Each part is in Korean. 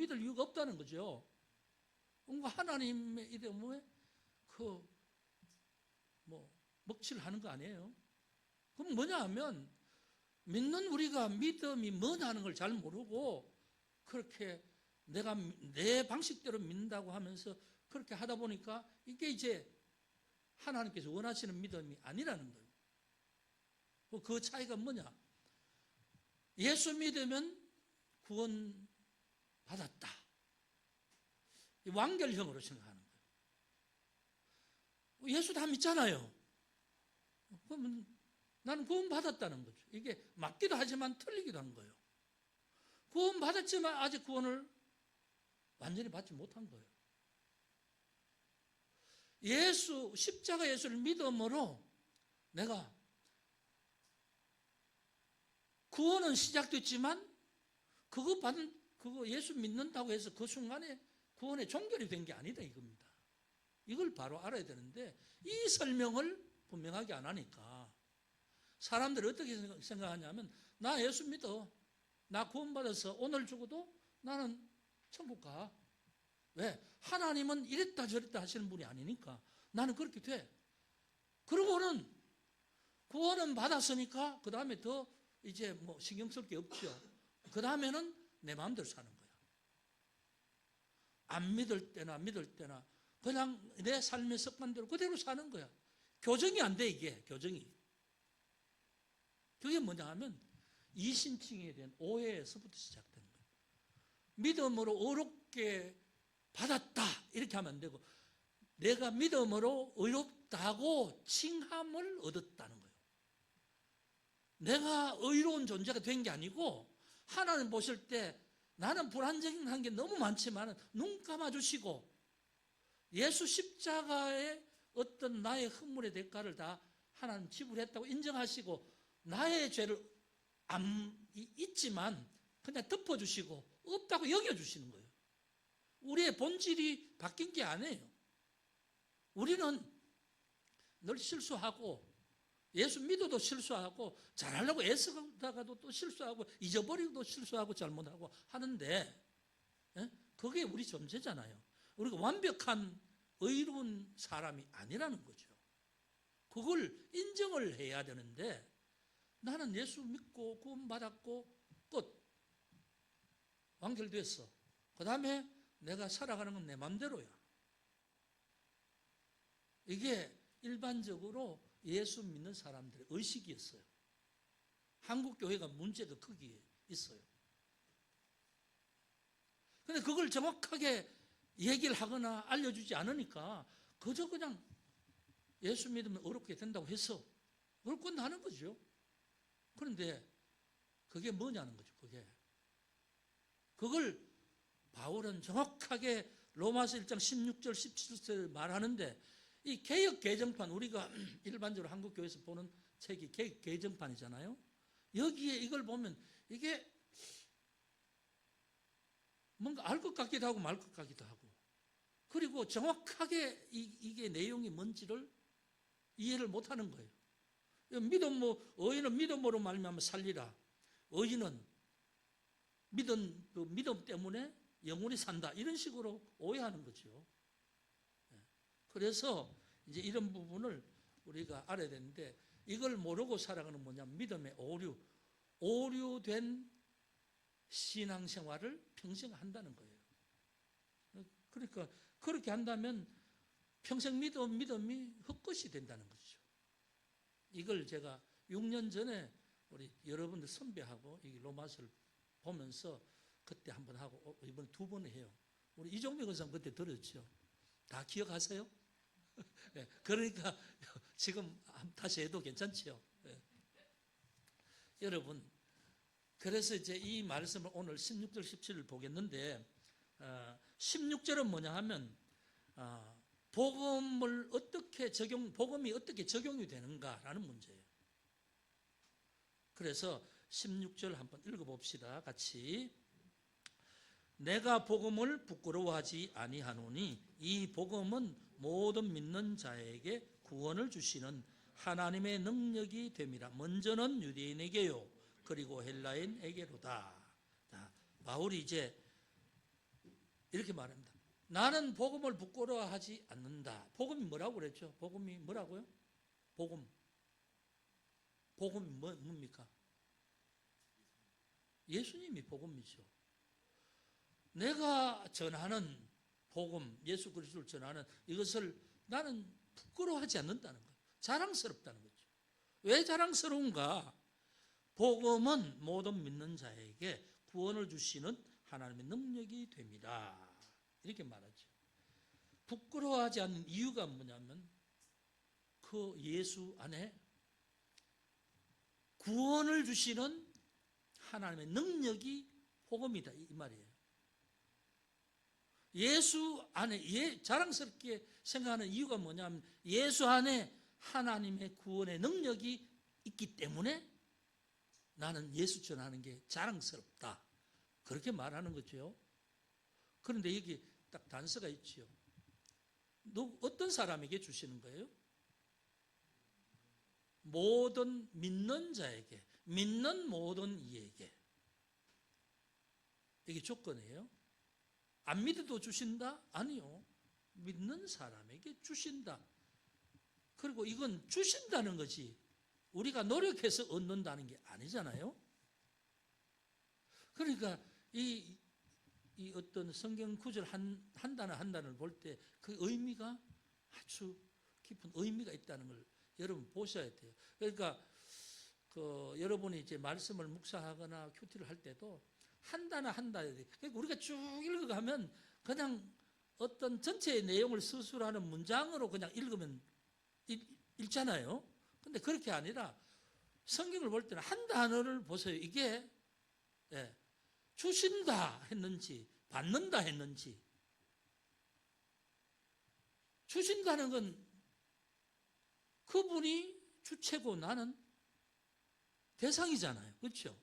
믿을 이유가 없다는 거죠. 뭔가 하나님의 이름에 먹칠하는 거 아니에요. 그럼 뭐냐 하면 믿는 우리가 믿음이 뭐냐는 걸 잘 모르고 그렇게 내가 내 방식대로 믿는다고 하면서 그렇게 하다 보니까 이게 이제 하나님께서 원하시는 믿음이 아니라는 거예요. 그 차이가 뭐냐? 예수 믿으면 구원 받았다. 완결형으로 생각하는 거예요. 예수 다 믿잖아요. 그러면 나는 구원 받았다는 거죠. 이게 맞기도 하지만 틀리기도 한 거예요. 구원 받았지만 아직 구원을 완전히 받지 못한 거예요. 십자가 예수를 믿음으로 내가 구원은 시작됐지만 그거 예수 믿는다고 해서 그 순간에 구원의 종결이 된 게 아니다 이겁니다. 이걸 바로 알아야 되는데 이 설명을 분명하게 안 하니까 사람들이 어떻게 생각하냐면 나 예수 믿어. 나 구원받아서 오늘 죽어도 나는 천국 가. 왜? 하나님은 이랬다 저랬다 하시는 분이 아니니까 나는 그렇게 돼. 그러고는 구원은 받았으니까 그 다음에 더 이제 신경 쓸 게 없죠. 그 다음에는 내 마음대로 사는 거야. 안 믿을 때나 믿을 때나 그냥 내 삶의 습관대로 그대로 사는 거야. 교정이 안 돼 이게 교정이. 그게 뭐냐 하면 이신칭에 대한 오해에서부터 시작되는 거예요. 믿음으로 의롭게 받았다 이렇게 하면 안 되고 내가 믿음으로 의롭다고 칭함을 얻었다는 거예요. 내가 의로운 존재가 된 게 아니고 하나님 보실 때 나는 불완전한 게 너무 많지만 눈 감아주시고 예수 십자가의 어떤 나의 허물의 대가를 다 하나님 지불했다고 인정하시고 나의 죄를 안 있지만 그냥 덮어주시고 없다고 여겨주시는 거예요. 우리의 본질이 바뀐 게 아니에요. 우리는 늘 실수하고 예수 믿어도 실수하고 잘하려고 애쓰다가도 또 실수하고 잊어버리고도 실수하고 잘못하고 하는데 그게 우리 존재잖아요. 우리가 완벽한 의로운 사람이 아니라는 거죠. 그걸 인정을 해야 되는데 나는 예수 믿고 구원받았고 끝. 완결됐어. 그 다음에 내가 살아가는 건 내 맘대로야. 이게 일반적으로 예수 믿는 사람들의 의식이었어요. 한국 교회가 문제가 크게 있어요. 근데 그걸 정확하게 얘기를 하거나 알려주지 않으니까 그저 그냥 예수 믿으면 어렵게 된다고 해서 그걸 끝나는 거죠. 그런데 그게 뭐냐는 거죠. 그걸 바울은 정확하게 로마서 1장 16절 17절 말하는데 이 개역 개정판 우리가 일반적으로 한국 교회에서 보는 책이 개역 개정판이잖아요. 여기에 이걸 보면 이게 뭔가 알 것 같기도 하고 말 것 같기도 하고 그리고 정확하게 이게 내용이 뭔지를 이해를 못하는 거예요. 의인은 믿음으로 말미암아 살리라. 의인은 믿음 때문에 영원히 산다. 이런 식으로 오해하는 거죠. 그래서 이제 이런 부분을 우리가 알아야 되는데 이걸 모르고 살아가는 뭐냐면 믿음의 오류된 신앙생활을 평생 한다는 거예요. 그러니까 그렇게 한다면 평생 믿음이 헛것이 된다는 거죠. 이걸 제가 6년 전에 우리 여러분들 선배하고 이 로마서를 보면서 그때 한 번 하고 이번에 2번 해요. 우리 이종배 권사님 그때 들었죠. 다 기억하세요? 네, 그러니까 지금 다시 해도 괜찮지요. 네. 여러분, 그래서 이제 이 말씀을 오늘 16절 17을 보겠는데 16절은 뭐냐 하면 복음이 어떻게 적용이 되는가라는 문제예요. 그래서 16절 한번 읽어봅시다. 같이. 내가 복음을 부끄러워하지 아니하노니 이 복음은 모든 믿는 자에게 구원을 주시는 하나님의 능력이 됨이라. 먼저는 유대인에게요 그리고 헬라인에게로다. 바울이 이제 이렇게 말합니다. 나는 복음을 부끄러워하지 않는다. 복음이 뭐라고 그랬죠? 복음이 뭐라고요? 복음이 뭡니까? 예수님이 복음이죠. 내가 전하는 복음, 예수 그리스도를 전하는 이것을 나는 부끄러워하지 않는다는 거예요. 자랑스럽다는 거죠. 왜 자랑스러운가? 복음은 모든 믿는 자에게 구원을 주시는 하나님의 능력이 됩니다. 이렇게 말하죠. 부끄러워하지 않는 이유가 뭐냐면 그 예수 안에 구원을 주시는 하나님의 능력이 복음이다 이 말이에요. 예수 안에 자랑스럽게 생각하는 이유가 뭐냐면 예수 안에 하나님의 구원의 능력이 있기 때문에 나는 예수 전하는 게 자랑스럽다. 그렇게 말하는 거죠. 그런데 여기 딱 단서가 있죠. 어떤 사람에게 주시는 거예요? 모든 믿는 자에게, 믿는 모든 이에게. 이게 조건이에요. 안 믿어도 주신다? 아니요. 믿는 사람에게 주신다. 그리고 이건 주신다는 거지 우리가 노력해서 얻는다는 게 아니잖아요. 그러니까 이 어떤 성경 구절 한 단을 볼 때 그 의미가 아주 깊은 의미가 있다는 걸 여러분 보셔야 돼요. 그러니까 여러분이 이제 말씀을 묵상하거나 큐티를 할 때도 한 단어 그러니까 우리가 쭉 읽어가면 그냥 어떤 전체의 내용을 서술하는 문장으로 그냥 읽으면 읽잖아요. 근데 그렇게 아니라 성경을 볼 때는 한 단어를 보세요. 이게 주신다 했는지 받는다 했는지. 주신다는 건 그분이 주체고 나는 대상이잖아요. 그렇죠?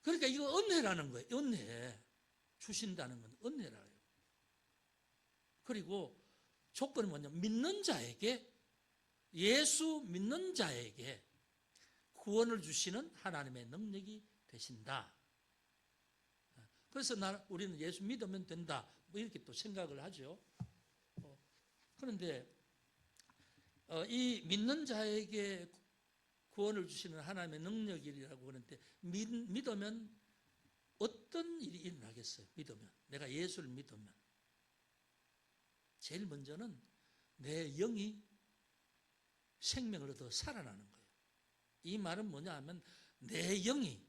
그러니까 이거 은혜라는 거예요. 은혜. 주신다는 건 은혜라요. 그리고 조건은 뭐냐면 믿는 자에게, 예수 믿는 자에게 구원을 주시는 하나님의 능력이 되신다. 그래서 우리는 예수 믿으면 된다. 뭐 이렇게 또 생각을 하죠. 그런데 이 믿는 자에게 구원을 주시는 하나님의 능력이라고 하는데 믿으면 어떤 일이 일어나겠어요? 믿으면. 내가 예수를 믿으면. 제일 먼저는 내 영이 생명을 얻어 살아나는 거예요. 이 말은 뭐냐 하면 내 영이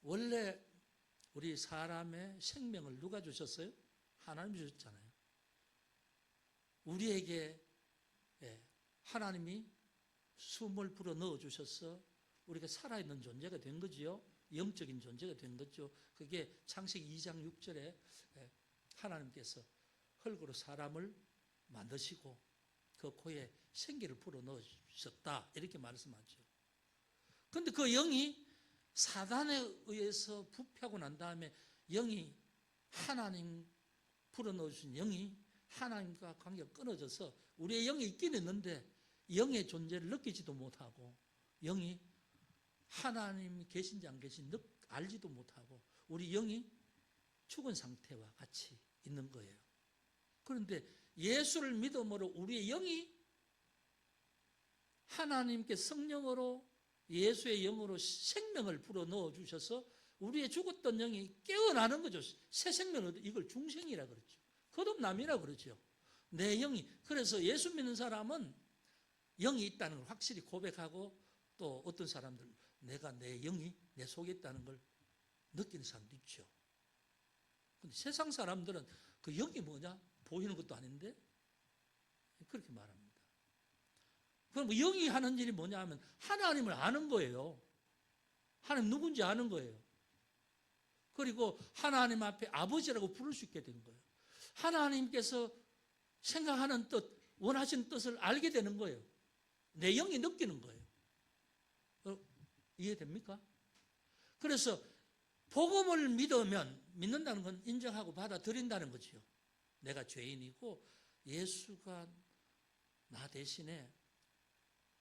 원래 우리 사람의 생명을 누가 주셨어요? 하나님이 주셨잖아요. 우리에게 하나님이 숨을 불어 넣어 주셔서 우리가 살아있는 존재가 된 거지요. 영적인 존재가 된 거죠. 그게 창세기 2장 6절에 하나님께서 흙으로 사람을 만드시고 그 코에 생기를 불어 넣으셨다 이렇게 말씀하죠. 그런데 그 영이 사단에 의해서 부패하고 난 다음에 영이 하나님 불어 넣으신 영이 하나님과 관계가 끊어져서 우리의 영이 있긴 있는데 영의 존재를 느끼지도 못하고 영이 하나님이 계신지 안 계신지 알지도 못하고 우리 영이 죽은 상태와 같이 있는 거예요. 그런데 예수를 믿음으로 우리의 영이 하나님께 성령으로 예수의 영으로 생명을 불어넣어 주셔서 우리의 죽었던 영이 깨어나는 거죠. 새 생명을 이걸 중생이라 그러죠. 거듭남이라 그러죠. 내 영이. 그래서 예수 믿는 사람은 영이 있다는 걸 확실히 고백하고 또 어떤 사람들 내가 내 영이 내 속에 있다는 걸 느끼는 사람도 있죠. 근데 세상 사람들은 그 영이 뭐냐? 보이는 것도 아닌데 그렇게 말합니다. 그럼 영이 하는 일이 뭐냐 하면 하나님을 아는 거예요. 하나님 누군지 아는 거예요. 그리고 하나님 앞에 아버지라고 부를 수 있게 된 거예요. 하나님께서 생각하는 뜻, 원하시는 뜻을 알게 되는 거예요. 내 영이 느끼는 거예요. 이해됩니까? 그래서 복음을 믿는다는 건 인정하고 받아들인다는 거죠. 내가 죄인이고 예수가 나 대신에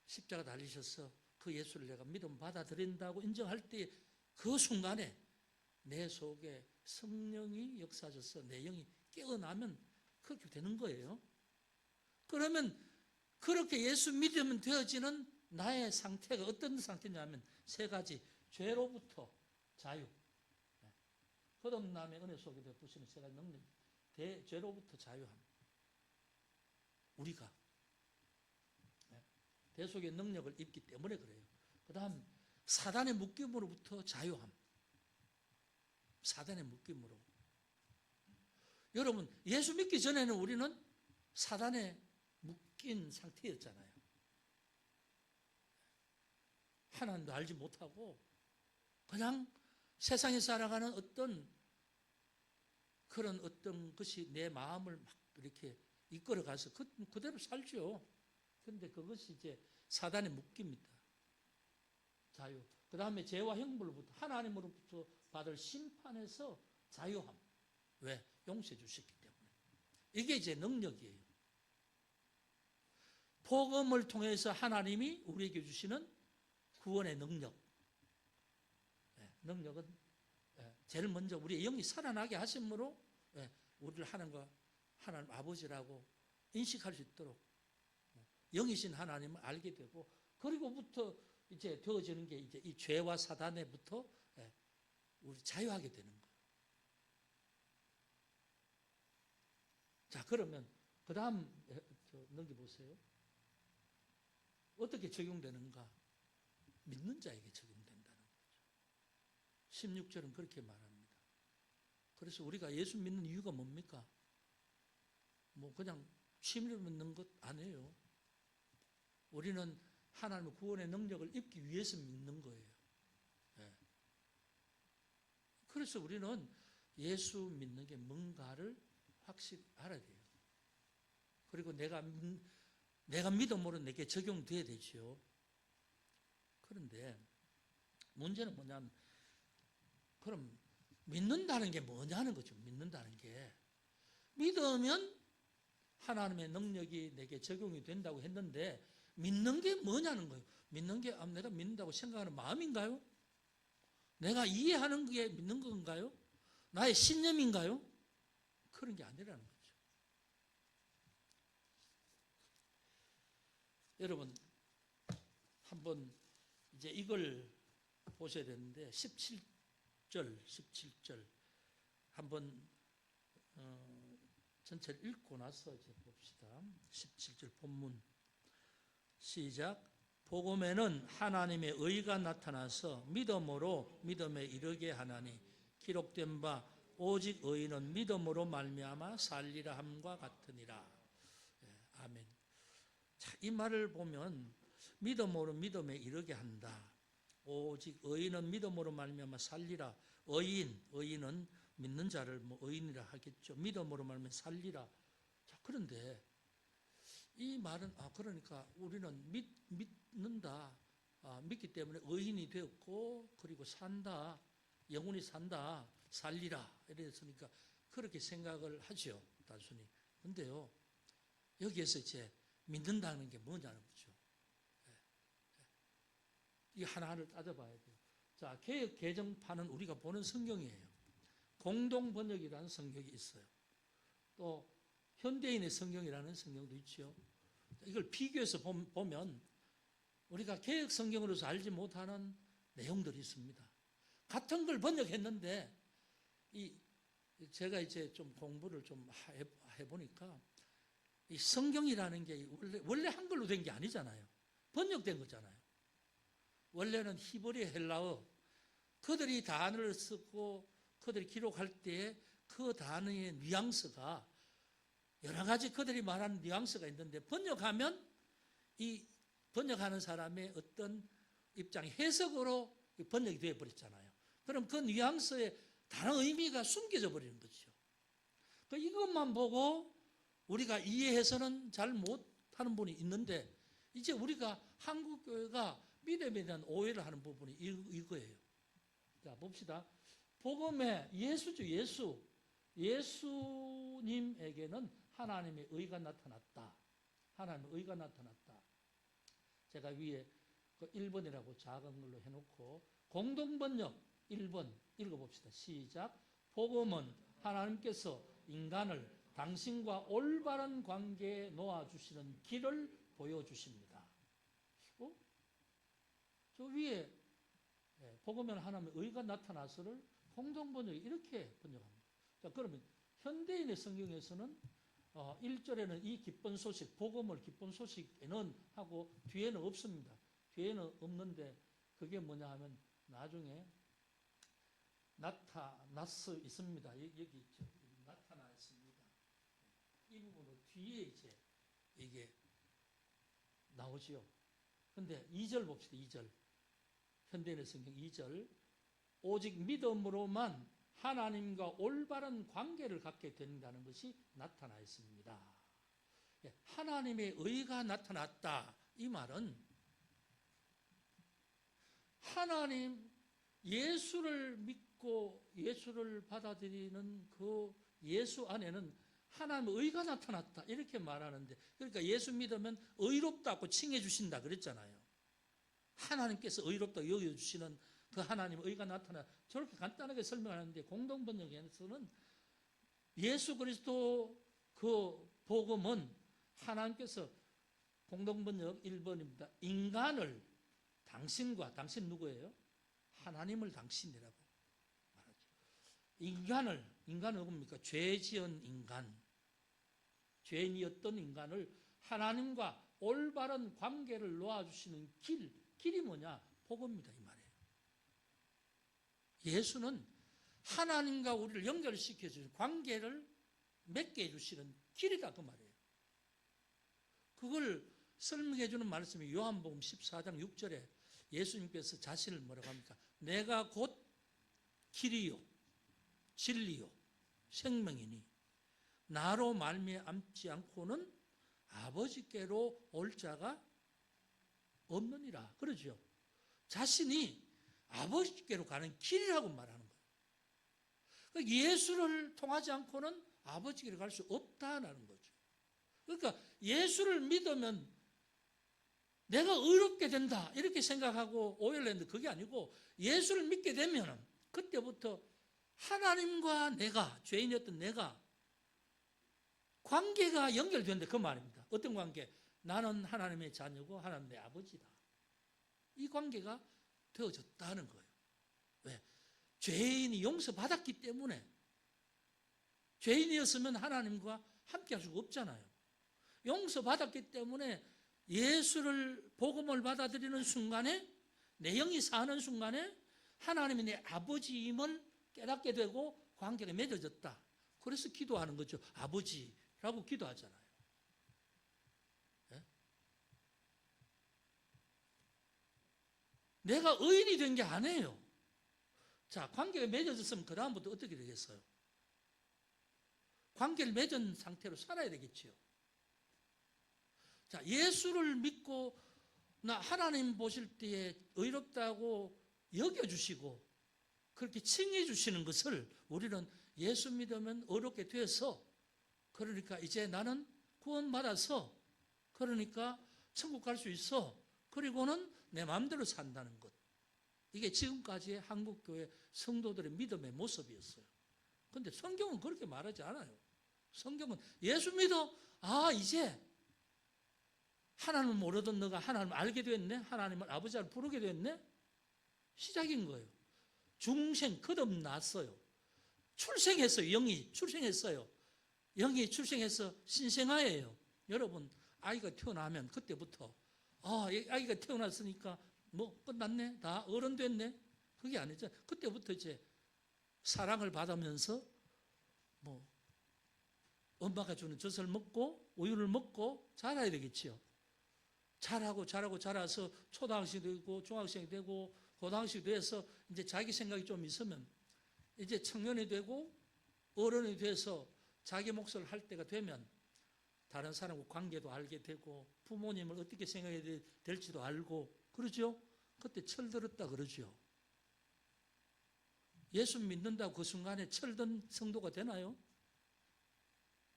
십자가 달리셔서 그 예수를 내가 믿음 받아들인다고 인정할 때 그 순간에 내 속에 성령이 역사하셔서 내 영이 깨어나면 그렇게 되는 거예요. 그러면 그렇게 예수 믿으면 되어지는 나의 상태가 어떤 상태냐면 세 가지. 죄로부터 자유, 거듭남의 은혜 속에 부시는 세 가지 능력. 죄로부터 자유함. 우리가 대속의 능력을 입기 때문에 그래요. 그 다음 사단의 묶임으로부터 자유함. 사단의 묶임으로. 여러분, 예수 믿기 전에는 우리는 사단에 묶인 상태였잖아요. 하나님도 알지 못하고 그냥 세상에 살아가는 어떤 그런 어떤 것이 내 마음을 막 이렇게 이끌어가서 그대로 살죠. 그런데 그것이 이제 사단의 묶입니다. 자유. 그 다음에 죄와 형벌로부터 하나님으로부터 받을 심판에서 자유함. 왜? 용서해 주셨기 때문에. 이게 이제 능력이에요. 복음을 통해서 하나님이 우리에게 주시는 구원의 능력. 능력은 제일 먼저 우리의 영이 살아나게 하심으로 우리를 하나님 아버지라고 인식할 수 있도록 영이신 하나님을 알게 되고, 그리고부터 이제 되어지는 게 이제 이 죄와 사단에부터 우리 자유하게 되는 거예요. 자, 그러면 그 다음 넘겨보세요. 어떻게 적용되는가? 믿는 자에게 적용된다는 거죠. 16절은 그렇게 말합니다. 그래서 우리가 예수 믿는 이유가 뭡니까? 뭐 그냥 취미로 믿는 것 아니에요. 우리는 하나님의 구원의 능력을 입기 위해서 믿는 거예요. 그래서 우리는 예수 믿는 게 뭔가를 확실히 알아야 돼요. 그리고 내가 믿음으로 내게 적용돼야 되죠. 그런데 문제는 뭐냐면, 그럼 믿는다는 게 뭐냐는 거죠. 믿는다는 게, 믿으면 하나님의 능력이 내게 적용이 된다고 했는데 믿는 게 뭐냐는 거예요. 믿는 게 내가 믿는다고 생각하는 마음인가요? 내가 이해하는 게 믿는 건가요? 나의 신념인가요? 그런 게 아니라는 거죠. 여러분, 한번 이제 이걸 보셔야 되는데 17절 한번 전체를 읽고 나서 이제 봅시다. 17절 본문 시작. 복음에는 하나님의 의가 나타나서 믿음으로 믿음에 이르게 하나니 기록된 바 오직 의인은 믿음으로 말미암아 살리라 함과 같으니라. 아멘. 자, 이 말을 보면 믿음으로 믿음에 이르게 한다. 오직 의인은 믿음으로 말미암아 살리라. 의인은 믿는 자를 뭐 의인이라 하겠죠. 믿음으로 말미암아 살리라. 자, 그런데 이 말은 그러니까 우리는 믿는다. 믿기 때문에 의인이 되었고, 그리고 산다. 영혼이 산다. 살리라. 이랬으니까 그렇게 생각을 하죠. 단순히. 그런데요, 여기에서 이제 믿는다는 게 뭐냐는 거죠. 이 하나하나를 따져봐야 돼요. 자, 개역 개정판은 우리가 보는 성경이에요. 공동 번역이라는 성경이 있어요. 또 현대인의 성경이라는 성경도 있죠. 이걸 비교해서 보면 우리가 개역 성경으로서 알지 못하는 내용들이 있습니다. 같은 걸 번역했는데 제가 이제 좀 공부를 좀 해보니까 이 성경이라는 게 원래 한글로 된 게 아니잖아요. 번역된 거잖아요. 원래는 히브리 헬라어, 그들이 단어를 쓰고 그들이 기록할 때 그 단어의 뉘앙스가 여러 가지 그들이 말하는 뉘앙스가 있는데, 번역하면 이 번역하는 사람의 어떤 입장이 해석으로 번역이 되어버렸잖아요. 그럼 그 뉘앙스에 다른 의미가 숨겨져 버리는 거죠. 이것만 보고 우리가 이해해서는 잘 못하는 부분이 있는데, 이제 우리가 한국교회가 믿음에 대한 오해를 하는 부분이 이거예요. 자, 봅시다. 복음에 예수님에게는 하나님의 의가 나타났다. 하나님의 의가 나타났다. 제가 위에 그 1번이라고 작은 걸로 해놓고, 공동번역 1번 읽어봅시다. 시작. 복음은 하나님께서 인간을 당신과 올바른 관계에 놓아주시는 길을 보여주십니다. 저 위에 복음은 하나님의 의가 나타나서를 공동번역이 이렇게 번역합니다. 자, 그러면 현대인의 성경에서는 1절에는 이 기쁜 소식, 복음을 기쁜 소식에는 하고 뒤에는 없습니다. 뒤에는 없는데 그게 뭐냐 하면 나중에 나타났어 있습니다. 여기 있죠. 나타나 있습니다. 이 부분은 뒤에 이제 이게 나오지요. 근데 2절 봅시다. 2절. 현대인의 성경 2절. 오직 믿음으로만 하나님과 올바른 관계를 갖게 된다는 것이 나타나 있습니다. 하나님의 의가 나타났다. 이 말은 하나님 예수를 믿고 예수를 받아들이는 그 예수 안에는 하나님의 의가 나타났다. 이렇게 말하는데, 그러니까 예수 믿으면 의롭다고 칭해 주신다 그랬잖아요. 하나님께서 의롭다고 여겨주시는 그 하나님의 의가 나타나, 저렇게 간단하게 설명하는데 공동번역에서는 예수 그리스도 그 복음은 하나님께서, 공동번역 1번입니다. 인간을 당신과, 당신 누구예요? 하나님을 당신이라고 말하죠. 인간은 뭡니까? 죄 지은 인간, 죄인이었던 인간을 하나님과 올바른 관계를 놓아주시는 길이 뭐냐? 복음입니다. 이 말이에요. 예수는 하나님과 우리를 연결시켜주는 관계를 맺게 해주시는 길이다 그 말이에요. 그걸 설명해 주는 말씀이 요한복음 14장 6절에 예수님께서 자신을 뭐라고 합니까? 내가 곧 길이요 진리요 생명이니 나로 말미암지 않고는 아버지께로 올 자가 없느니라. 그러죠. 자신이 아버지께로 가는 길이라고 말하는 거예요. 그러니까 예수를 통하지 않고는 아버지께로 갈 수 없다는 거죠. 그러니까 예수를 믿으면 내가 의롭게 된다 이렇게 생각하고 오해를 했는데 그게 아니고, 예수를 믿게 되면 그때부터 하나님과 내가, 죄인이었던 내가 관계가 연결된다 그 말입니다. 어떤 관계? 나는 하나님의 자녀고 하나님 내 아버지다. 이 관계가 되어졌다는 거예요. 왜? 죄인이 용서받았기 때문에. 죄인이었으면 하나님과 함께 할 수가 없잖아요. 용서받았기 때문에 예수를, 복음을 받아들이는 순간에, 내 영이 사는 순간에 하나님이 내 아버지임을 깨닫게 되고 관계가 맺어졌다. 그래서 기도하는 거죠. 아버지라고 기도하잖아요. 네? 내가 의인이 된 게 아니에요. 자, 관계가 맺어졌으면 그 다음부터 어떻게 되겠어요? 관계를 맺은 상태로 살아야 되겠지요. 자, 예수를 믿고 나 하나님 보실 때에 의롭다고 여겨주시고 그렇게 칭해 주시는 것을 우리는 예수 믿으면 의롭게 되어서, 그러니까 이제 나는 구원받아서 그러니까 천국 갈 수 있어. 그리고는 내 마음대로 산다는 것. 이게 지금까지의 한국교회 성도들의 믿음의 모습이었어요. 그런데 성경은 그렇게 말하지 않아요. 성경은 예수 믿어, 이제 하나님을 모르던 너가 하나님을 알게 됐네, 하나님을 아버지를 부르게 됐네, 시작인 거예요. 중생 거듭났어요. 출생했어요. 영이 출생했어요. 영이 출생해서 신생아예요. 여러분, 아이가 태어나면 그때부터 아이가 태어났으니까 뭐 끝났네, 다 어른 됐네, 그게 아니죠. 그때부터 이제 사랑을 받으면서 뭐 엄마가 주는 젖을 먹고 우유를 먹고 자라야 되겠지요. 자라고 자라서 초등학생이 되고 중학생이 되고 고등학생이 돼서 이제 자기 생각이 좀 있으면 이제 청년이 되고 어른이 돼서 자기 몫을 할 때가 되면 다른 사람과 관계도 알게 되고 부모님을 어떻게 생각해야 될지도 알고 그러죠. 그때 철들었다 그러죠. 예수 믿는다고 그 순간에 철든 성도가 되나요?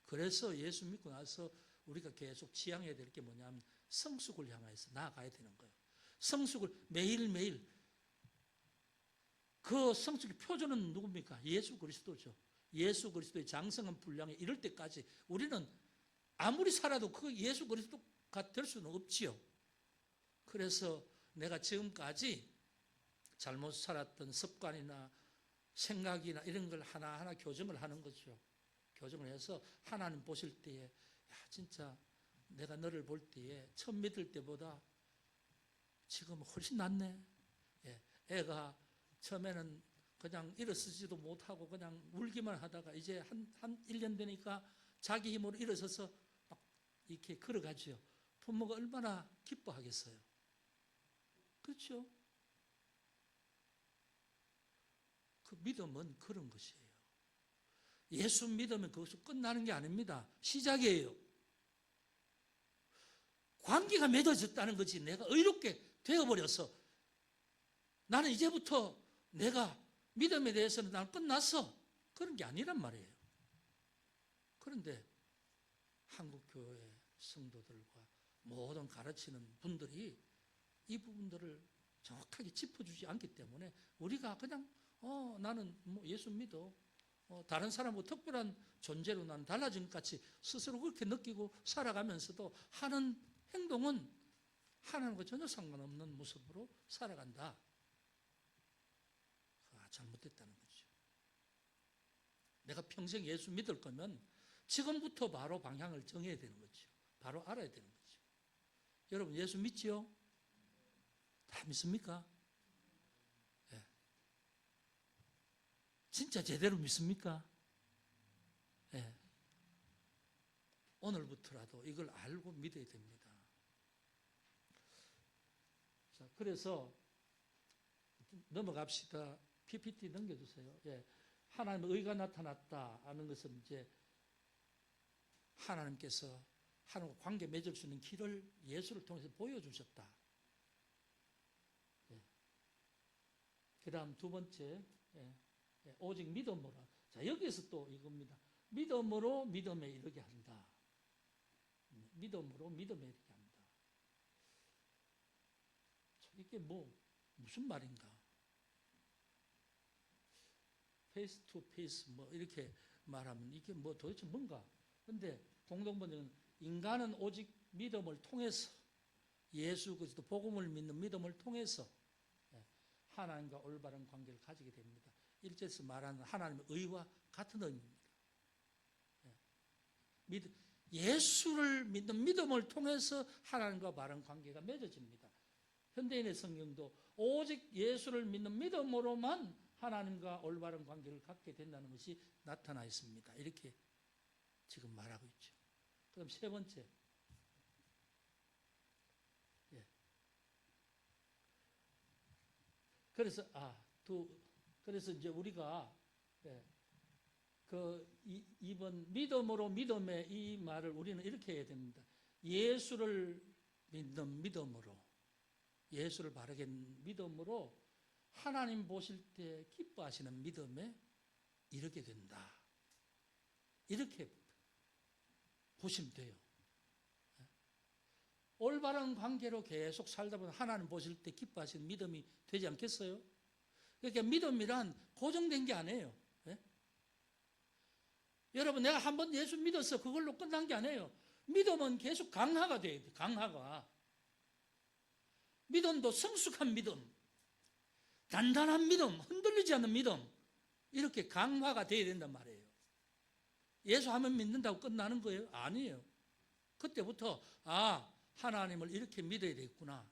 그래서 예수 믿고 나서 우리가 계속 지향해야 될 게 뭐냐면 성숙을 향해서 나아가야 되는 거예요. 성숙을 매일매일 그 성적인 표준은 누굽니까? 예수 그리스도죠. 예수 그리스도의 장성한 분량에 이를 때까지 우리는 아무리 살아도 그 예수 그리스도가 될 수는 없지요. 그래서 내가 지금까지 잘못 살았던 습관이나 생각이나 이런 걸 하나하나 교정을 하는 거죠. 교정을 해서 하나님 보실 때에 야, 진짜 내가 너를 볼 때에 처음 믿을 때보다 지금은 훨씬 낫네. 예, 애가 처음에는 그냥 일어서지도 못하고 그냥 울기만 하다가 이제 한 1년 되니까 자기 힘으로 일어서서 막 이렇게 걸어가죠. 부모가 얼마나 기뻐하겠어요. 그렇죠? 그 믿음은 그런 것이에요. 예수 믿으면 거기서 끝나는 게 아닙니다. 시작이에요. 관계가 맺어졌다는 거지. 내가 의롭게 되어버려서 나는 이제부터 내가 믿음에 대해서는 나는 끝났어. 그런 게 아니란 말이에요. 그런데 한국교회 성도들과 모든 가르치는 분들이 이 부분들을 정확하게 짚어주지 않기 때문에 우리가 그냥 나는 뭐 예수 믿어. 다른 사람하고 특별한 존재로 난 달라진 것 같이 스스로 그렇게 느끼고 살아가면서도 하는 행동은 하나님과 전혀 상관없는 모습으로 살아간다. 잘못됐다는 거죠. 내가 평생 예수 믿을 거면 지금부터 바로 방향을 정해야 되는 거죠. 바로 알아야 되는 거죠. 여러분 예수 믿지요? 다 믿습니까? 네. 진짜 제대로 믿습니까? 네. 오늘부터라도 이걸 알고 믿어야 됩니다. 자, 그래서 넘어갑시다. PPT 넘겨주세요. 예. 하나님의 의가 나타났다 하는 것은 이제 하나님께서 하나님과 관계 맺을 수 있는 길을 예수를 통해서 보여주셨다. 예. 그 다음 두 번째, 오직 믿음으로. 자, 여기에서 또 이겁니다. 믿음으로 믿음에 이르게 한다. 믿음으로 믿음에 이르게 한다. 이게 무슨 말인가? 페이스 투 페이스 이렇게 말하면 이게 도대체 뭔가? 근데 공동번역은 인간은 오직 믿음을 통해서 예수 그리스도 복음을 믿는 믿음을 통해서 하나님과 올바른 관계를 가지게 됩니다. 1절에서 말하는 하나님의 의와 같은 의미입니다. 예수를 믿는 믿음을 통해서 하나님과 바른 관계가 맺어집니다. 현대인의 성경도 오직 예수를 믿는 믿음으로만 하나님과 올바른 관계를 갖게 된다는 것이 나타나 있습니다. 이렇게 지금 말하고 있죠. 그럼 세 번째. 그래서 이제 우리가 이번 믿음으로 믿음의 이 말을 우리는 이렇게 해야 됩니다. 예수를 믿는 믿음으로, 예수를 바르게 믿음으로 하나님 보실 때 기뻐하시는 믿음에 이르게 된다. 이렇게 보시면 돼요. 올바른 관계로 계속 살다 보면 하나님 보실 때 기뻐하시는 믿음이 되지 않겠어요? 그러니까 믿음이란 고정된 게 아니에요. 여러분 내가 한번 예수 믿어서 그걸로 끝난 게 아니에요. 믿음은 계속 강화가 돼야 돼요. 강화가. 믿음도 성숙한 믿음, 단단한 믿음, 흔들리지 않는 믿음, 이렇게 강화가 돼야 된단 말이에요. 예수 하면 믿는다고 끝나는 거예요? 아니에요. 그때부터 하나님을 이렇게 믿어야 되겠구나.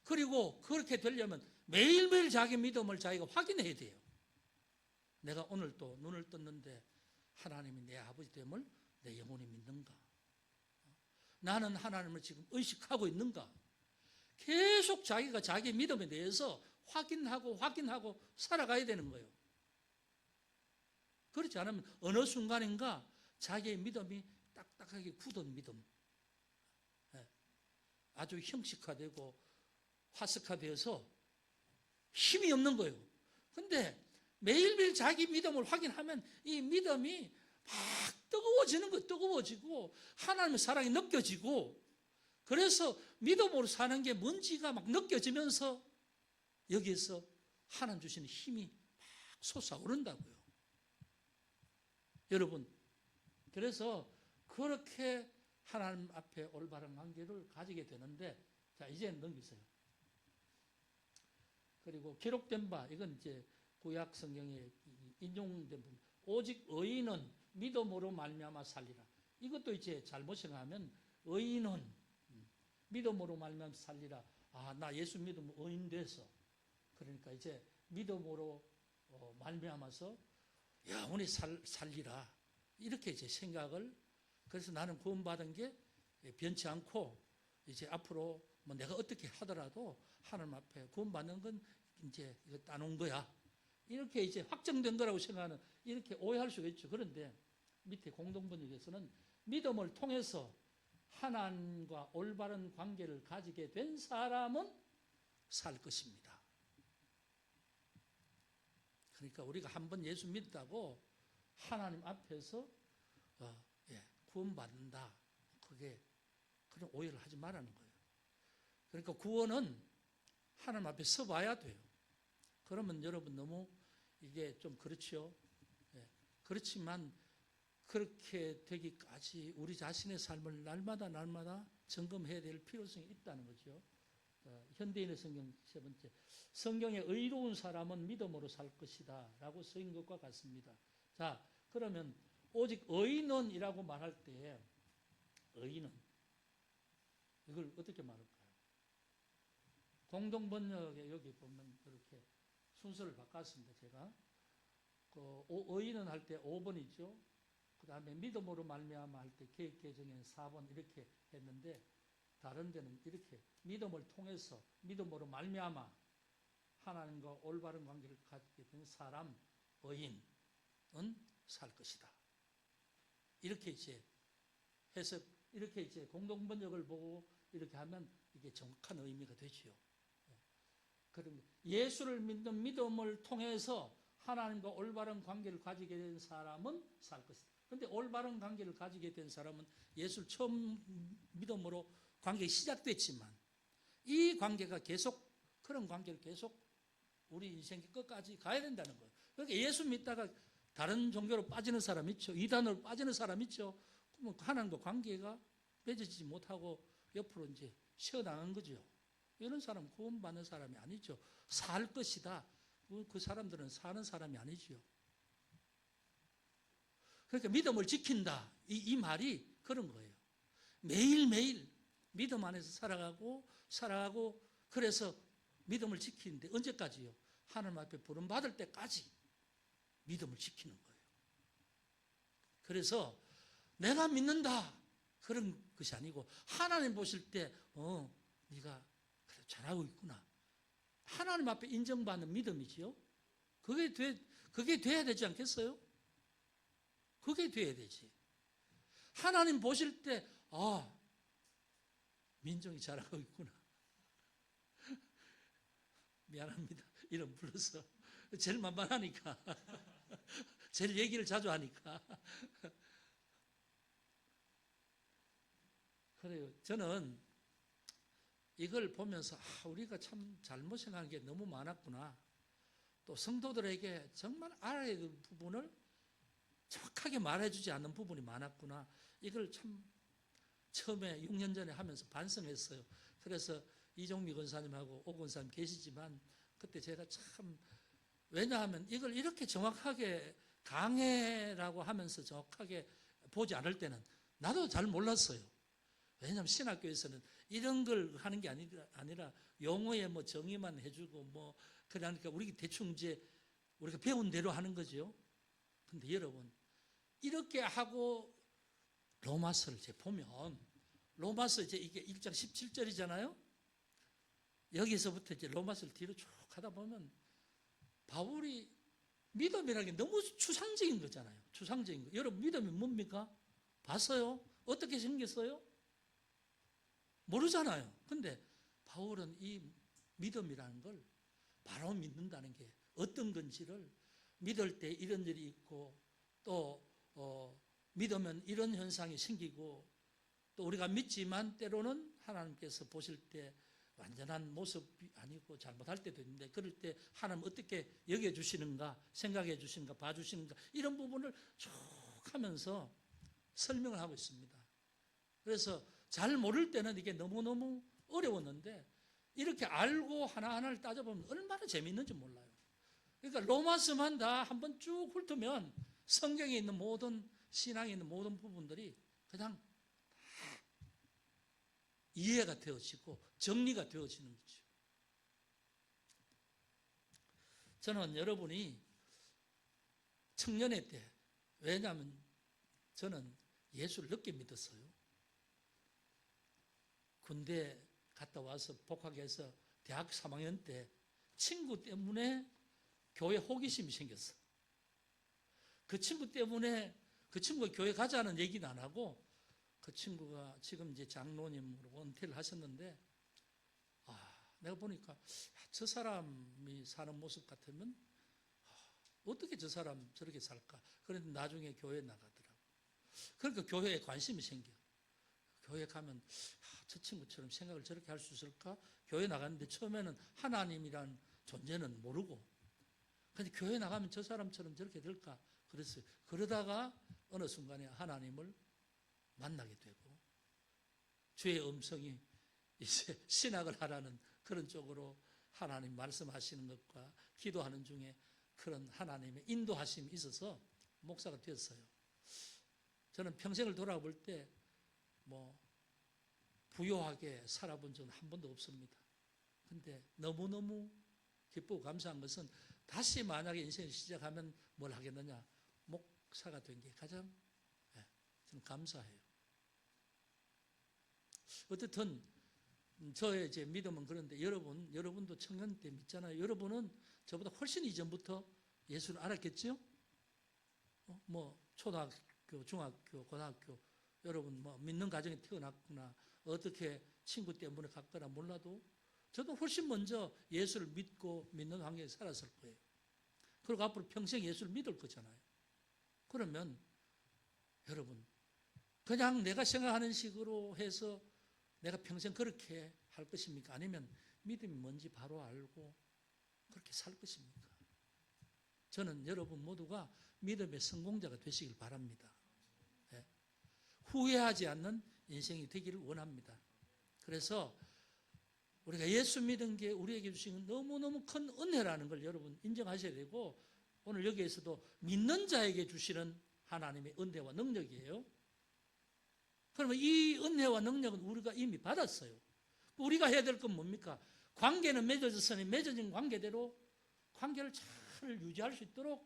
그리고 그렇게 되려면 매일매일 자기 믿음을 자기가 확인해야 돼요. 내가 오늘 또 눈을 떴는데 하나님이 내 아버지 됨을 내 영혼이 믿는가? 나는 하나님을 지금 의식하고 있는가? 계속 자기가 자기 믿음에 대해서 확인하고 살아가야 되는 거예요. 그렇지 않으면 어느 순간인가 자기의 믿음이 딱딱하게 굳은 믿음, 아주 형식화되고 화석화되어서 힘이 없는 거예요. 근데 매일매일 자기 믿음을 확인하면 이 믿음이 막 뜨거워지는 거예요. 뜨거워지고 하나님의 사랑이 느껴지고, 그래서 믿음으로 사는 게 뭔지가 막 느껴지면서 여기에서 하나님 주시는 힘이 막 솟아오른다고요. 여러분, 그래서 그렇게 하나님 앞에 올바른 관계를 가지게 되는데, 자, 이제 넘기세요. 그리고 기록된 바, 이건 이제 구약 성경에 인용된 부분. 오직 의인은 믿음으로 말미암아 살리라. 이것도 이제 잘못 생각하면 의인은 믿음으로 말미암아 살리라. 아, 나 예수 믿으면 의인 돼서. 그러니까 이제 믿음으로 말미암아서 영원히 살리라. 이렇게 이제 생각을, 그래서 나는 구원받은 게 변치 않고 이제 앞으로 뭐 내가 어떻게 하더라도 하나님 앞에 구원받는 건 이제 이거 따놓은 거야. 이렇게 이제 확정된 거라고 생각하는, 이렇게 오해할 수가 있죠. 그런데 밑에 공동번역에서는 믿음을 통해서 하나님과 올바른 관계를 가지게 된 사람은 살 것입니다. 그러니까 우리가 한번 예수 믿다고 하나님 앞에서 구원받는다. 그게 그런 오해를 하지 말라는 거예요. 그러니까 구원은 하나님 앞에 서봐야 돼요. 그러면 여러분 너무 이게 좀 그렇죠. 그렇지만 그렇게 되기까지 우리 자신의 삶을 날마다 점검해야 될 필요성이 있다는 거죠. 현대인의 성경 세 번째, 성경에 의로운 사람은 믿음으로 살 것이다 라고 쓰인 것과 같습니다. 자, 그러면 오직 의인은 이라고 말할 때 의인은 이걸 어떻게 말할까요? 공동번역에 여기 보면 이렇게 순서를 바꿨습니다. 제가 의인은 할 때 5번이죠. 그 다음에 믿음으로 말미암아 할 때 개혁개정에는 4번 이렇게 했는데, 다른 데는 이렇게 믿음을 통해서 믿음으로 말미암아 하나님과 올바른 관계를 가지게 된 사람 의인은 살 것이다. 이렇게 이제 해석, 이렇게 이제 공동번역을 보고 이렇게 하면 이게 정확한 의미가 되지요. 그럼 예수를 믿는 믿음을 통해서 하나님과 올바른 관계를 가지게 된 사람은 살 것이다. 그런데 올바른 관계를 가지게 된 사람은 예수를 처음 믿음으로 관계가 시작됐지만 이 관계가 계속, 그런 관계를 계속 우리 인생 끝까지 가야 된다는 거예요. 그러니까 예수 믿다가 다른 종교로 빠지는 사람 있죠. 이단으로 빠지는 사람 있죠. 그러면 하나님과 관계가 맺어지지 못하고 옆으로 이제 쉬어나간 거죠. 이런 사람 구원받는 사람이 아니죠. 살 것이다. 그 사람들은 사는 사람이 아니죠. 그러니까 믿음을 지킨다. 이 말이 그런 거예요. 매일매일 믿음 안에서 살아가고 그래서 믿음을 지키는데 언제까지요? 하나님 앞에 부름받을 때까지 믿음을 지키는 거예요. 그래서 내가 믿는다 그런 것이 아니고 하나님 보실 때 네가 그래 잘하고 있구나. 하나님 앞에 인정받는 믿음이지요. 그게 돼야 되지 않겠어요? 그게 돼야 되지. 하나님 보실 때 민정이 잘하고 있구나. 미안합니다. 이름 불러서. 제일 만만하니까. 제일 얘기를 자주 하니까. 그래요. 저는 이걸 보면서 우리가 참 잘못 생각한 게 너무 많았구나. 또 성도들에게 정말 알아야 될 부분을 정확하게 말해주지 않는 부분이 많았구나. 이걸 참 처음에 6년 전에 하면서 반성했어요. 그래서 이종미 권사님하고 오 권사님 계시지만 그때 제가 참, 왜냐하면 이걸 이렇게 정확하게 강해라고 하면서 정확하게 보지 않을 때는 나도 잘 몰랐어요. 왜냐하면 신학교에서는 이런 걸 하는 게 아니라 용어에 뭐 정의만 해주고 뭐 그러니까 우리 대충 이제 우리가 배운 대로 하는 거죠. 근데 여러분 이렇게 하고 로마서를 이제 보면 로마서 이제 이게 1장 17절이잖아요. 여기서부터 이제 로마서를 뒤로 쭉 하다 보면 바울이 믿음이라는 게 너무 추상적인 거잖아요. 추상적인 거. 여러분 믿음이 뭡니까? 봤어요? 어떻게 생겼어요? 모르잖아요. 근데 바울은 이 믿음이라는 걸 바로 믿는다는 게 어떤 건지를 믿을 때 이런 일이 있고 또 믿으면 이런 현상이 생기고 또 우리가 믿지만 때로는 하나님께서 보실 때 완전한 모습이 아니고 잘못할 때도 있는데 그럴 때 하나님 어떻게 여겨주시는가, 생각해 주시는가, 봐주시는가 이런 부분을 쭉 하면서 설명을 하고 있습니다. 그래서 잘 모를 때는 이게 너무너무 어려웠는데 이렇게 알고 하나하나를 따져보면 얼마나 재미있는지 몰라요. 그러니까 로마서만 다 한번 쭉 훑으면 성경에 있는 모든 신앙에 있는 모든 부분들이 그냥 이해가 되어지고 정리가 되어지는 거죠. 저는 여러분이 청년회 때, 왜냐하면 저는 예수를 늦게 믿었어요. 군대 갔다 와서 복학해서 대학 3학년 때 친구 때문에 교회 호기심이 생겼어. 그 친구 때문에 그 친구가 교회 가자는 얘기는 안 하고 그 친구가 지금 이제 장로님으로 은퇴를 하셨는데 내가 보니까 저 사람이 사는 모습 같으면 어떻게 저 사람 저렇게 살까? 그런데 나중에 교회에 나가더라고. 그러니까 교회에 관심이 생겨. 교회 가면 저 친구처럼 생각을 저렇게 할 수 있을까? 교회 나갔는데 처음에는 하나님이란 존재는 모르고 근데 교회 나가면 저 사람처럼 저렇게 될까? 그랬어요. 그러다가 어느 순간에 하나님을 만나게 되고 주의 음성이 이제 신학을 하라는 그런 쪽으로 하나님 말씀하시는 것과 기도하는 중에 그런 하나님의 인도하심이 있어서 목사가 되었어요. 저는 평생을 돌아볼 때 부유하게 살아본 적은 한 번도 없습니다. 근데 너무너무 기쁘고 감사한 것은 다시 만약에 인생을 시작하면 뭘 하겠느냐? 목사가 된 게 가장 저는 감사해요. 어쨌든 저의 이제 믿음은 그런데 여러분도 청년 때 믿잖아요. 여러분은 저보다 훨씬 이전부터 예수를 알았겠죠? 초등학교, 중학교, 고등학교 여러분 믿는 가정에 태어났구나 어떻게 친구 때문에 갔거나 몰라도 저도 훨씬 먼저 예수를 믿고 믿는 환경에 살았을 거예요. 그리고 앞으로 평생 예수를 믿을 거잖아요. 그러면 여러분 그냥 내가 생각하는 식으로 해서 내가 평생 그렇게 할 것입니까? 아니면 믿음이 뭔지 바로 알고 그렇게 살 것입니까? 저는 여러분 모두가 믿음의 성공자가 되시길 바랍니다. 네. 후회하지 않는 인생이 되기를 원합니다. 그래서 우리가 예수 믿은 게 우리에게 주신 너무너무 큰 은혜라는 걸 여러분 인정하셔야 되고 오늘 여기에서도 믿는 자에게 주시는 하나님의 은혜와 능력이에요. 그러면 이 은혜와 능력은 우리가 이미 받았어요. 우리가 해야 될 건 뭡니까? 관계는 맺어졌으니 맺어진 관계대로 관계를 잘 유지할 수 있도록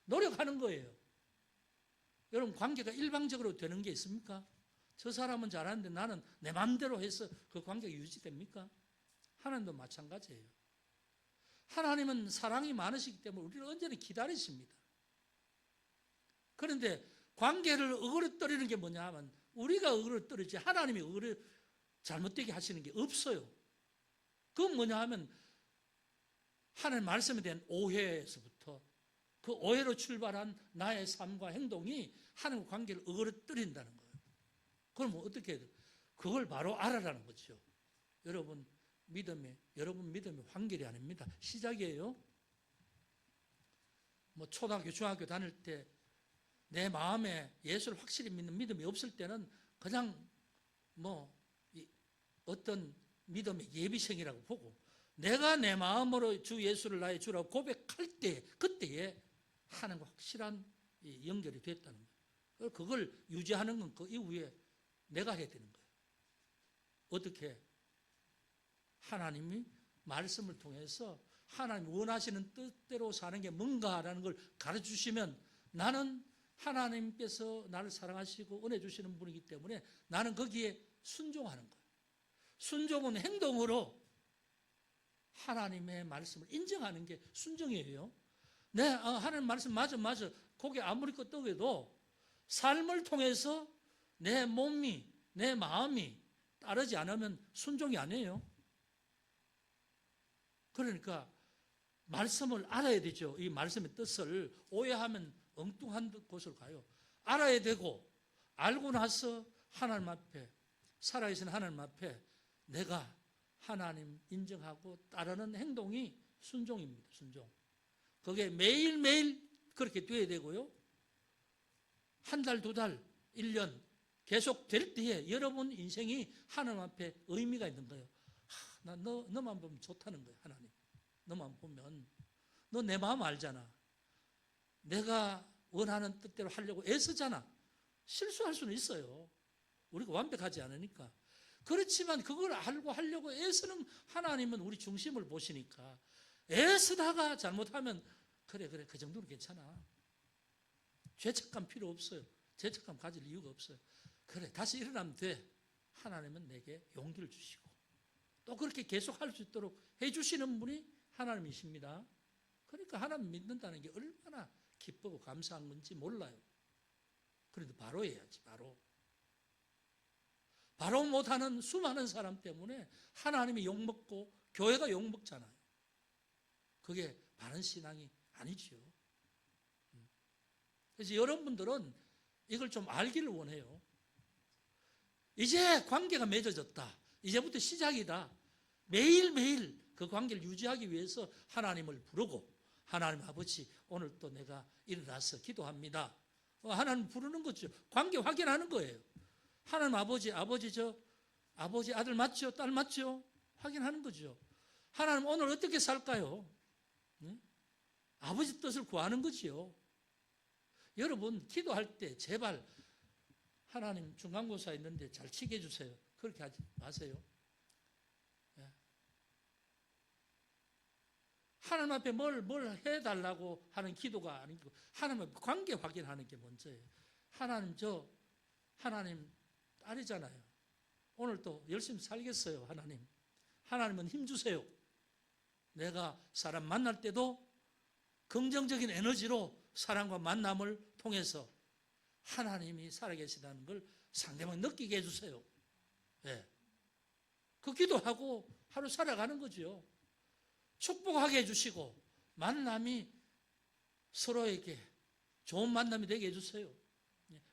노력하는 거예요. 여러분 관계가 일방적으로 되는 게 있습니까? 저 사람은 잘하는데 나는 내 마음대로 해서 그 관계가 유지됩니까? 하나님도 마찬가지예요. 하나님은 사랑이 많으시기 때문에 우리를 언제나 기다리십니다. 그런데 관계를 어그러뜨리는 게 뭐냐 하면 우리가 어그러뜨리지 하나님이 잘못되게 하시는 게 없어요. 그건 뭐냐 하면 하나님 말씀에 대한 오해에서부터 그 오해로 출발한 나의 삶과 행동이 하나님과 관계를 어그러뜨린다는 거예요. 그럼 어떻게 해야 돼요? 그걸 바로 알아라는 거죠. 여러분 믿음이 환결이 아닙니다. 시작이에요. 초등학교, 중학교 다닐 때 내 마음에 예수를 확실히 믿는 믿음이 없을 때는 그냥 어떤 믿음의 예비생이라고 보고 내가 내 마음으로 주 예수를 나의 주라고 고백할 때 그때에 하나님과 확실한 연결이 됐다는 거예요. 그걸 유지하는 건 그 이후에 내가 해야 되는 거예요. 어떻게? 하나님이 말씀을 통해서 하나님 원하시는 뜻대로 사는 게 뭔가라는 걸 가르쳐주시면 나는 하나님께서 나를 사랑하시고 은혜 주시는 분이기 때문에 나는 거기에 순종하는 거예요. 순종은 행동으로 하나님의 말씀을 인정하는 게 순종이에요. 하나님 말씀 맞아. 고개 아무리 끄덕여도 삶을 통해서 내 몸이, 내 마음이 따르지 않으면 순종이 아니에요. 그러니까 말씀을 알아야 되죠. 이 말씀의 뜻을 오해하면 엉뚱한 곳으로 가요. 알아야 되고 알고 나서 하나님 앞에 살아계신 하나님 앞에 내가 하나님 인정하고 따르는 행동이 순종입니다. 순종. 그게 매일매일 그렇게 돼야 되고요. 한 달, 두 달, 1년 계속 될 때에 여러분 인생이 하나님 앞에 의미가 있는 거예요. 나 너만 보면 좋다는 거예요. 하나님. 너만 보면. 너 내 마음 알잖아. 내가 원하는 뜻대로 하려고 애쓰잖아. 실수할 수는 있어요. 우리가 완벽하지 않으니까. 그렇지만 그걸 알고 하려고 애쓰는 하나님은 우리 중심을 보시니까 애쓰다가 잘못하면 그래 그 정도는 괜찮아. 죄책감 필요 없어요. 죄책감 가질 이유가 없어요. 그래 다시 일어나면 돼. 하나님은 내게 용기를 주시고 또 그렇게 계속 할 수 있도록 해주시는 분이 하나님이십니다. 그러니까 하나님 믿는다는 게 얼마나 기쁘고 감사한 건지 몰라요. 그래도 바로 해야지. 바로 못하는 수많은 사람 때문에 하나님이 욕먹고 교회가 욕먹잖아요. 그게 바른 신앙이 아니지요. 그래서 여러분들은 이걸 좀 알기를 원해요. 이제 관계가 맺어졌다. 이제부터 시작이다. 매일매일 그 관계를 유지하기 위해서 하나님을 부르고 하나님 아버지 오늘 또 내가 일어나서 기도합니다. 하나님 부르는 거죠. 관계 확인하는 거예요. 하나님 아버지 아들 맞죠? 딸 맞죠? 확인하는 거죠. 하나님 오늘 어떻게 살까요? 네? 아버지 뜻을 구하는 거지요. 여러분 기도할 때 제발 하나님 중간고사 있는데 잘 치게 해주세요. 그렇게 하지 마세요. 하나님 앞에 뭘 해달라고 하는 기도가 아니고 하나님 앞에 관계 확인하는 게 먼저예요. 하나님 딸이잖아요. 오늘 또 열심히 살겠어요. 하나님은 힘주세요. 내가 사람 만날 때도 긍정적인 에너지로 사람과 만남을 통해서 하나님이 살아계시다는 걸 상대방 느끼게 해주세요. 네. 그 기도하고 하루 살아가는 거죠. 축복하게 해주시고 만남이 서로에게 좋은 만남이 되게 해주세요.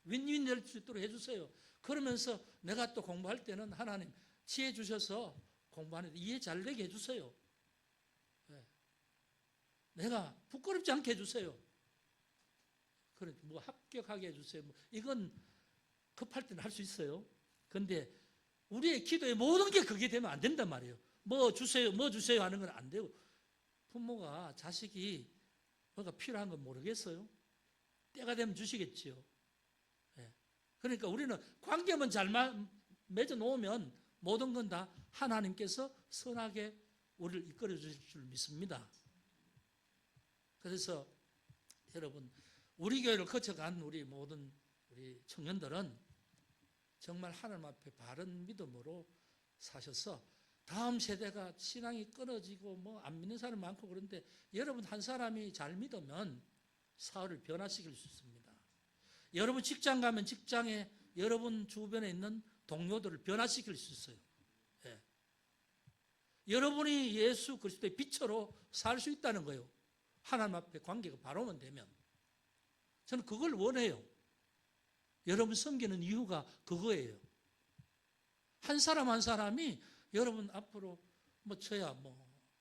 윈윈 될 수 있도록 해주세요. 그러면서 내가 또 공부할 때는 하나님 지혜 주셔서 공부하는 데 이해 잘 되게 해주세요. 내가 부끄럽지 않게 해주세요. 그래, 합격하게 해주세요. 이건 급할 때는 할 수 있어요. 근데 우리의 기도의 모든 게 그게 되면 안 된단 말이에요. 뭐 주세요 하는 건 안 되고. 부모가 자식이 뭐가 필요한 건 모르겠어요. 때가 되면 주시겠지요. 그러니까 우리는 관계만 잘 맺어 놓으면 모든 건 다 하나님께서 선하게 우리를 이끌어 주실 줄 믿습니다. 그래서 여러분 우리 교회를 거쳐간 우리 모든 우리 청년들은 정말 하나님 앞에 바른 믿음으로 사셔서 다음 세대가 신앙이 끊어지고 뭐 안 믿는 사람 많고 그런데 여러분 한 사람이 잘 믿으면 사회를 변화시킬 수 있습니다. 여러분 직장 가면 직장에 여러분 주변에 있는 동료들을 변화시킬 수 있어요. 예. 여러분이 예수 그리스도의 빛으로 살 수 있다는 거예요. 하나님 앞에 관계가 바로만 되면. 저는 그걸 원해요. 여러분 섬기는 이유가 그거예요. 한 사람 한 사람이 여러분 앞으로 저야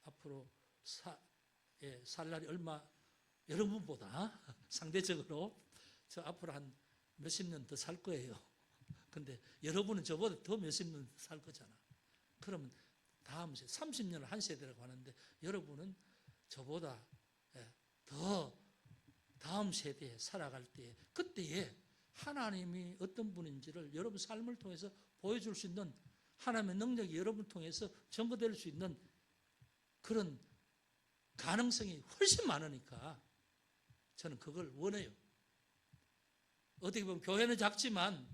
앞으로 살 날이 얼마 여러분보다 상대적으로 저 앞으로 한 몇십 년 더 살 거예요. 근데 여러분은 저보다 더 몇십 년 살 거잖아. 그러면 다음 세대 30년을 한 세대라고 하는데 여러분은 저보다 더 다음 세대에 살아갈 때 그때에 하나님이 어떤 분인지를 여러분 삶을 통해서 보여줄 수 있는 하나님의 능력이 여러분을 통해서 증거될 수 있는 그런 가능성이 훨씬 많으니까 저는 그걸 원해요. 어떻게 보면 교회는 작지만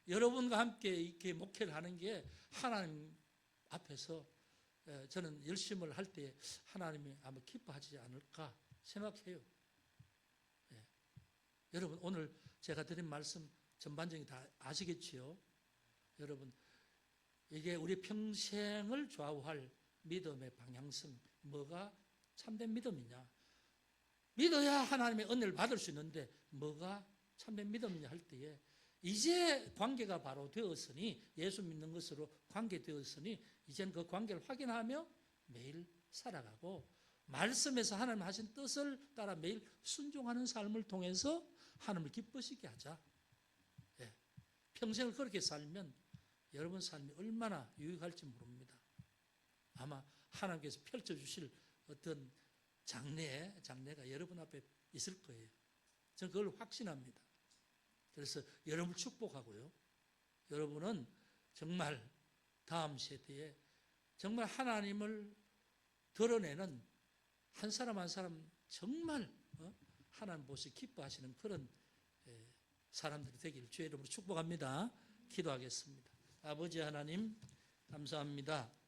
여러분과 함께 이렇게 목회를 하는 게 하나님 앞에서 저는 열심을 할 때 하나님이 아마 기뻐하지 않을까 생각해요. 여러분 오늘 제가 드린 말씀 전반적인 다 아시겠지요? 여러분 이게 우리 평생을 좌우할 믿음의 방향성 뭐가 참된 믿음이냐? 믿어야 하나님의 은혜를 받을 수 있는데 뭐가 참된 믿음이냐 할 때에 이제 관계가 바로 되었으니, 예수 믿는 것으로 관계되었으니 이제는 그 관계를 확인하며 매일 살아가고, 말씀에서 하나님 하신 뜻을 따라 매일 순종하는 삶을 통해서 하나님을 기쁘시게 하자. 예. 평생을 그렇게 살면 여러분 삶이 얼마나 유익할지 모릅니다. 아마 하나님께서 펼쳐주실 어떤 장래가 여러분 앞에 있을 거예요. 저는 그걸 확신합니다. 그래서 여러분을 축복하고요. 여러분은 정말 다음 세대에 정말 하나님을 드러내는 한 사람 한 사람 정말 하나님 보시 기뻐하시는 그런 사람들이 되기를 주의 이름으로 축복합니다. 기도하겠습니다. 아버지 하나님 감사합니다.